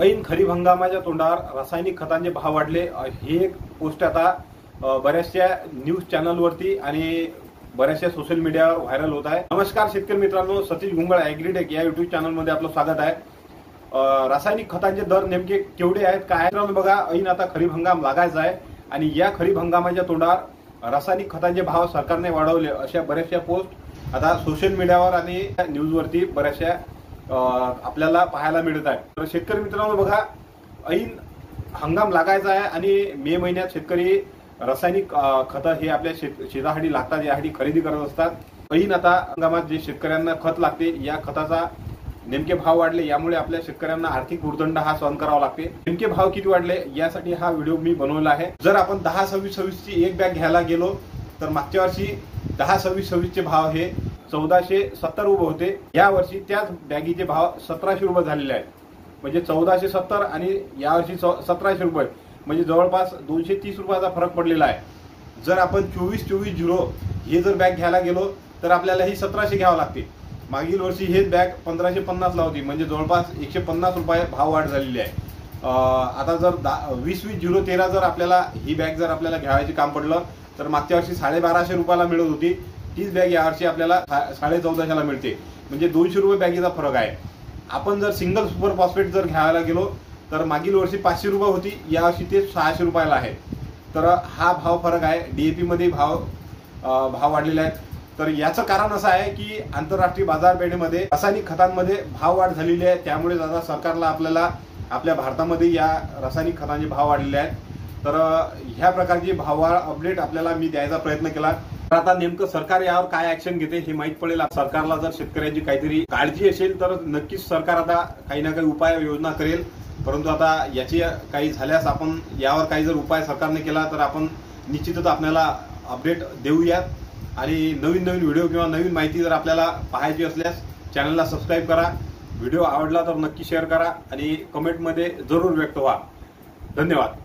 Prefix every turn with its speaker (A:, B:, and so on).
A: ऐन खरीप हंगामाच्या तोंडावर रासायनिक खतांचे भाव वाढले, हे एक पोस्ट आता बऱ्याचशा न्यूज चॅनलवरती आणि बऱ्याचशा सोशल मीडियावर व्हायरल होत आहे। नमस्कार शेतकरी मित्रांनो, सतीश गुंगळ ॲग्रीटेक या युट्यूब चॅनलमध्ये आपलं स्वागत आहे। रासायनिक खतांचे दर नेमके केवढे आहेत काय मित्रांनो बघा, ऐन आता खरीप हंगाम लागायचा आहे आणि या खरीप हंगामाच्या तोंडावर रासायनिक खतांचे भाव सरकारने वाढवले अशा बऱ्याचशा पोस्ट आता सोशल मीडियावर आणि न्यूजवरती बऱ्याचशा आपल्याला पाहायला मिळत आहे। तर शेतकरी मित्रांनो बघा, ऐन हंगाम लागायचा आहे आणि मे महिन्यात शेतकरी रासायनिक खतं हे आपल्या शेतासाठी लागतात, यासाठी खरेदी करत असतात। ऐन आता हंगामात जे शेतकऱ्यांना खत लागते या खताचा नेमके भाव वाढले, यामुळे आपल्या शेतकऱ्यांना आर्थिक भुर्दंड हा सहन करावा लागते। नेमके भाव किती वाढले यासाठी हा व्हिडिओ मी बनवला आहे। जर आपण 10-26-26 ची एक बॅग घ्यायला गेलो तर मागच्या वर्षी 10-26-26 चे भाव हे 1470 रुपये होते। या वर्षी त्याच बॅगीचे भाव 1700 रुपये झालेले आहेत, म्हणजे 1470 आणि यावर्षी 1700 रुपये, म्हणजे जवळपास 230 रुपयाचा फरक पडलेला आहे। जर आपण 24-24-0 हे जर बॅग घ्यायला गेलो तर आपल्याला ही 1700 घ्यावं लागते। मागील वर्षी हेच बॅग 1550 ला होती, म्हणजे जवळपास 150 रुपये भाव वाढ झालेली आहे। आता जर 20-20-0-13 जर आपल्याला ही बॅग जर आपल्याला घ्यायचे काम पडलं तर मागच्या वर्षी 1250 रुपयाला मिळत होती, तीच बॅग यावर्षी आपल्याला 1450 ला मिळते, म्हणजे 200 रुपये बॅगीचा फरक आहे। आपण जर सिंगल सुपर फॉस्फेट जर घ्यायला गेलो तर मागील वर्षी 500 रुपये होती, यावर्षी ते 600 रुपयाला आहे। तर हा भाव फरक आहे। डीएपी मध्ये भाव वाढलेले आहेत। तर याचं कारण असं आहे की आंतरराष्ट्रीय बाजारपेठेमध्ये रासायनिक खतांमध्ये भाव वाढ झालेली आहे, त्यामुळे आता सरकारला आपल्या भारतामध्ये या रासायनिक खतांचे भाव वाढलेले आहेत। तर ह्या प्रकारची भाववाढ अपडेट आपल्याला मी द्यायचा प्रयत्न केला। तर आता नेमकं सरकार यावर काय ऍक्शन घेते हे माहीत पडेल। सरकारला जर शेतकऱ्यांची काहीतरी काळजी असेल तर नक्कीच सरकार आता काही ना काही उपाय योजना करेल, परंतु आता याची काही झाल्यास आपण यावर काही जर उपाय सरकारने केला तर आपण निश्चितच आपल्याला अपडेट देऊयात। आणि नवीन व्हिडिओ किंवा नवीन माहिती जर आपल्याला पाहायची असल्यास चॅनलला सबस्क्राईब करा, व्हिडिओ आवडला तर नक्की शेअर करा आणि कमेंटमध्ये जरूर व्यक्त व्हा। धन्यवाद।